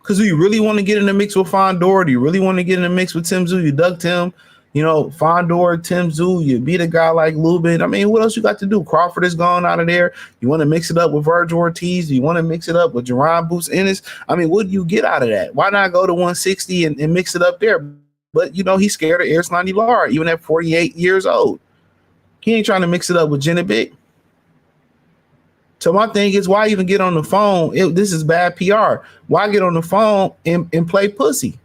Because do you really want to get in the mix with Fondor? Do you really want to get in the mix with Tim Tszyu? You ducked him, you know, Fondor, Tim Tszyu. You beat a guy like Lubin. I mean, what else you got to do? Crawford is gone out of there. You want to mix it up with Virgil Ortiz? You want to mix it up with Jerron Boots Ennis? I mean, what do you get out of that? Why not go to 160 and mix it up there? But, you know, he's scared of Erslandy Lara, even at 48 years old. He ain't trying to mix it up with Genovic. So my thing is, why even get on the phone? This is bad PR. Why get on the phone and play pussy?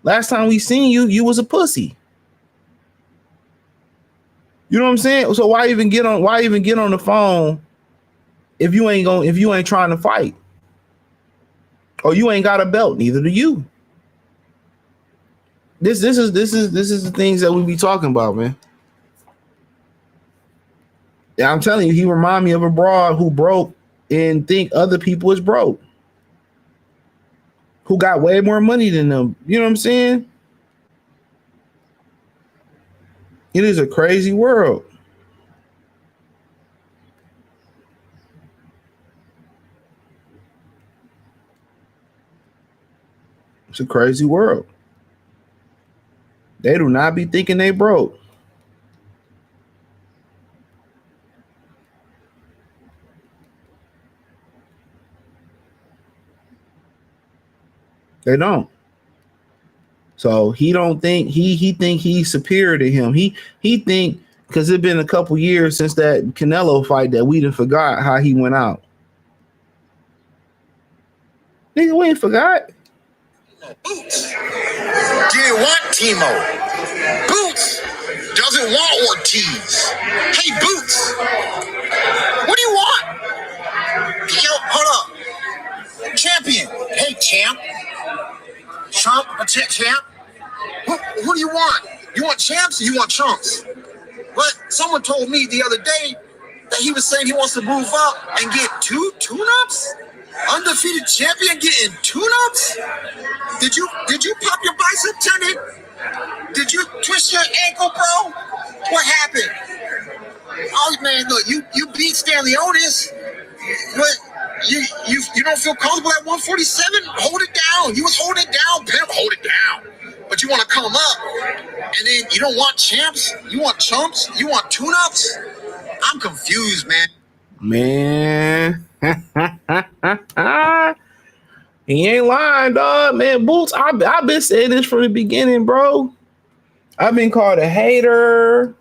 Last time we seen you, you was a pussy. You know what I'm saying? So why even get on the phone if you ain't trying to fight? Or you ain't got a belt, neither do you. This is the things that we be talking about, man. Yeah, I'm telling you, he remind me of a broad who broke and think other people is broke, who got way more money than them. You know what I'm saying? It is a crazy world. It's a crazy world. They do not be thinking they broke. They don't. So he don't think he think he's superior to him. He think because it's been a couple years since that Canelo fight that we done forgot how he went out. Nigga, we ain't forgot. Boots didn't want Timo. Boots doesn't want Ortiz. Hey, Boots, what do you want? Yo, hold up. Champion. Hey, champ. Champ. Who do you want? You want champs or you want chumps? But someone told me the other day that he was saying he wants to move up and get 2 tune-ups? Undefeated champion getting tune-ups? Did you pop your bicep tendon? Did you twist your ankle, bro? What happened? Oh man, look, you beat Stanley Otis, but you don't feel comfortable at 147? Hold it down. You was holding it down, Pimp. Hold it down. But you want to come up, and then you don't want champs. You want chumps. You want tune-ups. I'm confused, man. Man. He ain't lying, dog. Man, Boots, I've been saying this from the beginning, bro. I've been called a hater.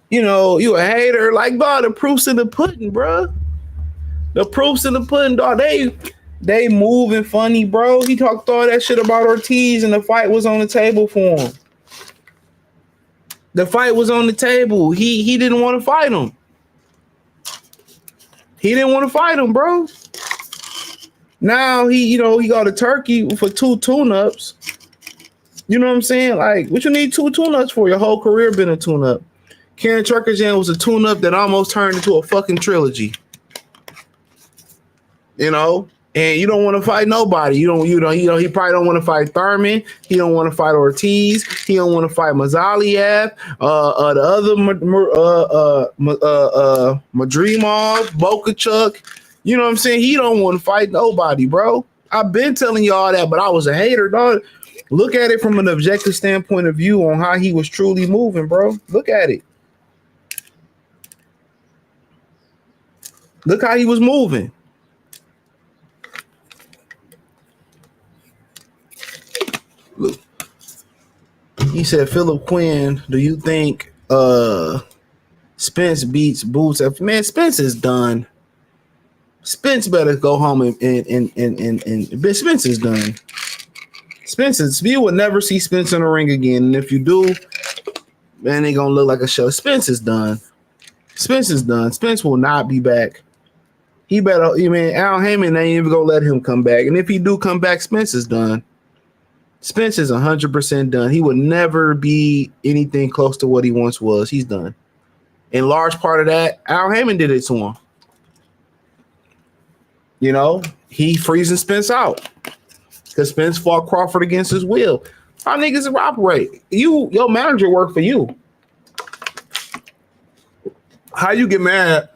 You know, you a hater. Like, dog, the proof's in the pudding, bro. The proof's in the pudding, dog. They moving funny, bro. He talked all that shit about Ortiz and the fight was on the table for him. The fight was on the table. He didn't want to fight him. He didn't want to fight him, bro. Now he got a turkey for 2 tune-ups. You know what I'm saying? Like, what you need 2 tune-ups for? Your whole career been a tune-up. Karen Turkaghan was a tune-up that almost turned into a fucking trilogy. You know? And you don't want to fight nobody. He probably don't want to fight Thurman. He don't want to fight Ortiz. He don't want to fight Mazaliev. The other Madrimov, Bokachuk. You know what I'm saying? He don't want to fight nobody, bro. I've been telling you all that, but I was a hater, dog. Look at it from an objective standpoint of view on how he was truly moving, bro. Look at it. Look how he was moving. Look. He said, Philip Quinn, do you think Spence beats Boots? Man, Spence is done. Spence better go home and Spence is done. You will never see Spence in the ring again. And if you do, man, they gonna look like a show. Spence is done. Spence will not be back. He better, Al Heyman ain't even gonna let him come back. And if he do come back, Spence is done. Spence is 100% done. He would never be anything close to what he once was. He's done. In large part of that, Al Heyman did it to him. You know, he freezing Spence out because Spence fought Crawford against his will. How niggas operate? Your manager work for you. How you get mad?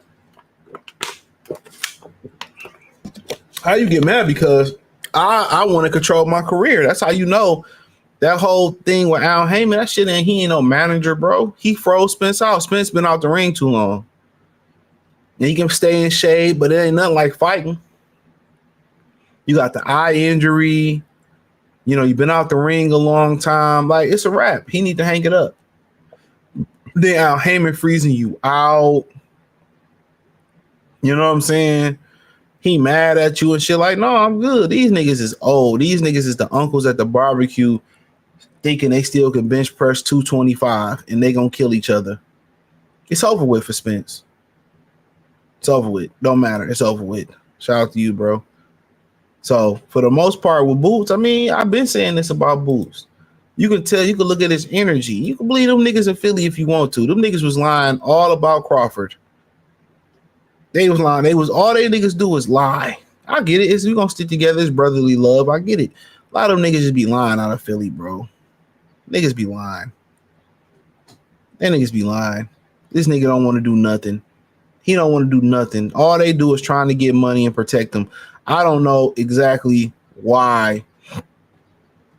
How you get mad because I want to control my career. That's how you know that whole thing with Al Heyman. That shit he ain't no manager, bro. He froze Spence out. Spence been out the ring too long. And he can stay in shade, but it ain't nothing like fighting. You got the eye injury. You know, you've been out the ring a long time. Like, it's a wrap. He need to hang it up. Then Al Heyman freezing you out. You know what I'm saying? He mad at you and shit like, no, I'm good. These niggas is old. These niggas is the uncles at the barbecue thinking they still can bench press 225 and they gonna kill each other. It's over with for Spence. It's over with. Don't matter. It's over with. Shout out to you, bro. So for the most part with Boots, I mean, I've been saying this about Boots. You can tell, you can look at his energy. You can believe them niggas in Philly if you want to. Them niggas was lying all about Crawford. They was lying. They was all they niggas do is lie. I get it. We gonna stick together. It's brotherly love. I get it. A lot of them niggas just be lying out of Philly, bro. Niggas be lying. They niggas be lying. This nigga don't want to do nothing. He don't want to do nothing. All they do is trying to get money and protect them. I don't know exactly why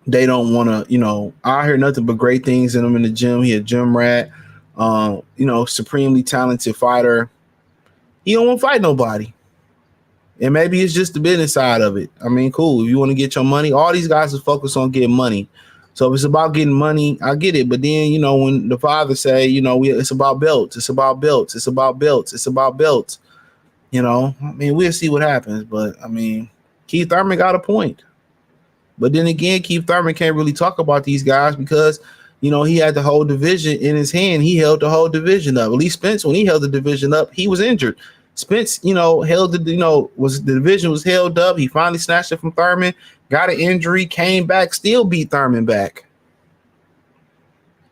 they don't want to, you know, I hear nothing but great things in him in the gym. He a gym rat, you know, supremely talented fighter. He don't want to fight nobody. And maybe it's just the business side of it. I mean, cool. If you want to get your money, all these guys are focused on getting money. So if it's about getting money, I get it. But then, you know, when the father say, you know, it's about belts, it's about belts, it's about belts, it's about belts, you know, I mean, we'll see what happens. But I mean, Keith Thurman got a point. But then again, Keith Thurman can't really talk about these guys because, you know, he had the whole division in his hand. He held the whole division up. At least Spence, when he held the division up, he was injured. Spence, you know, held the, you know, was the division was held up. He finally snatched it from Thurman, got an injury, came back, still beat Thurman back.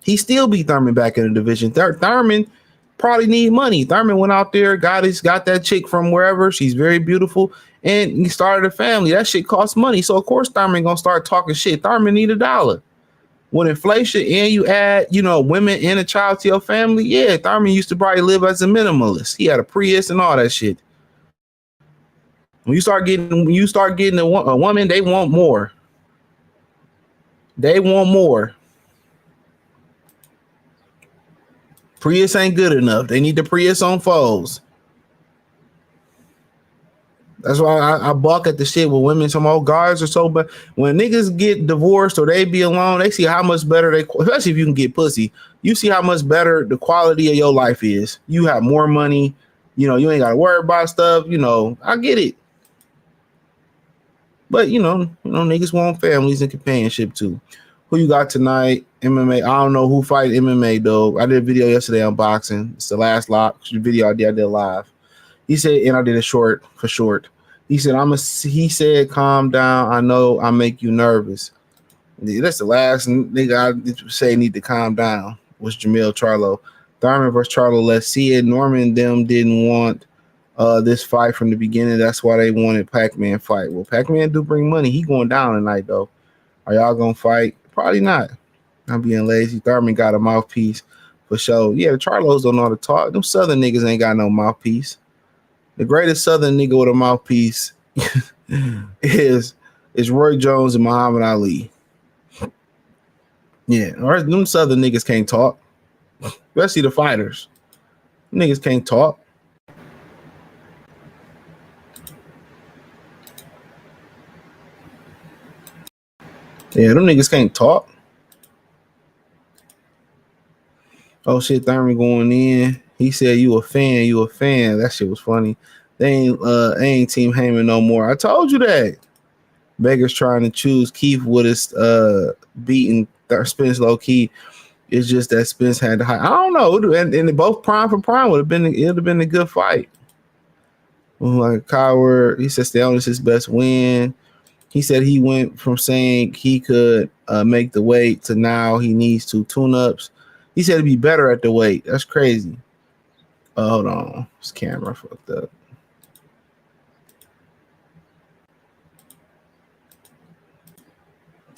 He still beat Thurman back in the division. Thurman probably need money. Thurman went out there, got that chick from wherever. She's very beautiful, and he started a family. That shit costs money. So of course Thurman gonna start talking shit. Thurman need $1. With inflation and you add, you know, women and a child to your family, yeah, Thurman used to probably live as a minimalist. He had a Prius and all that shit. When you start getting a woman, they want more. They want more. Prius ain't good enough. They need the Prius on foes. That's why I balk at the shit with women. Some old guys are so bad. When niggas get divorced or they be alone, they see how much better especially if you can get pussy, you see how much better the quality of your life is. You have more money. You know, you ain't got to worry about stuff. You know, I get it. But, you know, niggas want families and companionship too. Who you got tonight? MMA. I don't know who fight MMA, though. I did a video yesterday on boxing. It's the last video I did live. He said, and I did a short. He said, calm down. I know I make you nervous. That's the last nigga I say need to calm down was Jermell Charlo. Thurman versus Charlo, let's see it. Norman and them didn't want this fight from the beginning. That's why they wanted Pac-Man fight. Well, Pac-Man do bring money. He going down tonight, though. Are y'all going to fight? Probably not. I'm being lazy. Thurman got a mouthpiece for sure. Yeah, the Charlos don't know how to talk. Them Southern niggas ain't got no mouthpiece. The greatest Southern nigga with a mouthpiece is Roy Jones and Muhammad Ali. Yeah, or them Southern niggas can't talk. Especially the fighters. Niggas can't talk. Yeah, them niggas can't talk. Oh shit, Thurman going in. He said you a fan. That shit was funny. They ain't Team Heyman no more. I told you that. Baker's trying to choose Keith with his beating Spence low key. It's just that Spence had to hide. I don't know. And both prime for prime would have been a good fight. Like a coward. He said Stallone is his best win. He said he went from saying he could make the weight to now he needs 2 tune-ups. He said he'd be better at the weight. That's crazy. Hold on. This camera fucked up.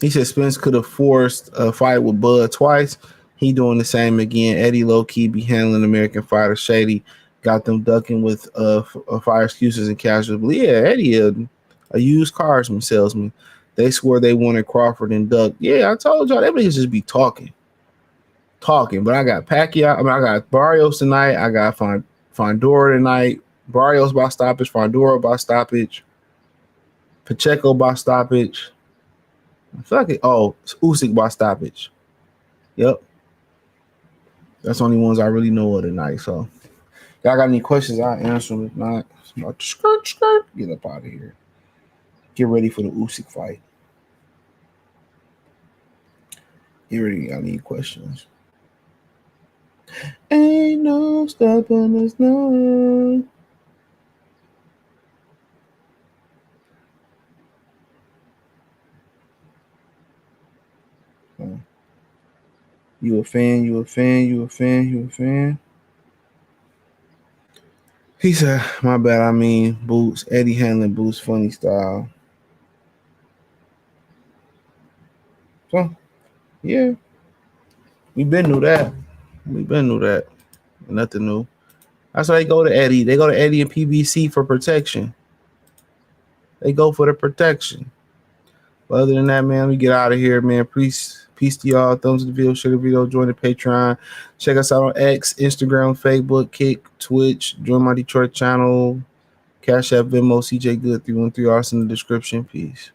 He said Spence could have forced a fight with Bud twice. He doing the same again. Eddie low-key be handling American Fighter shady. Got them ducking with fire excuses and casually. Yeah, Eddie a used cars salesman. They swore they wanted Crawford and Duck. Yeah, I told y'all, they would just be talking. But I got Pacquiao. I got Barrios tonight. I got Fondora tonight. Barrios by stoppage. Fondora by stoppage. Pacheco by stoppage. Fuck it. Oh, it's Usyk by stoppage. Yep. That's the only ones I really know of tonight. So, y'all got any questions? I'll answer them. If not, it's about to skirt. Get up out of here. Get ready for the Usyk fight. Get ready. I need questions. Ain't no stopping us now. You a fan, you a fan, you a fan, you a fan. He said, my bad, I mean Boots. Eddie handling Boots funny style. So, yeah. We been knew that. Nothing new. That's why they go to Eddie. They go to Eddie and PBC for protection. They go for the protection. But other than that, man, we get out of here, man. Peace to y'all. Thumbs up the video, share the video, join the Patreon. Check us out on X, Instagram, Facebook, Kick, Twitch. Join my Detroit channel. Cash App, Venmo, CJ Good 313. All in the description. Peace.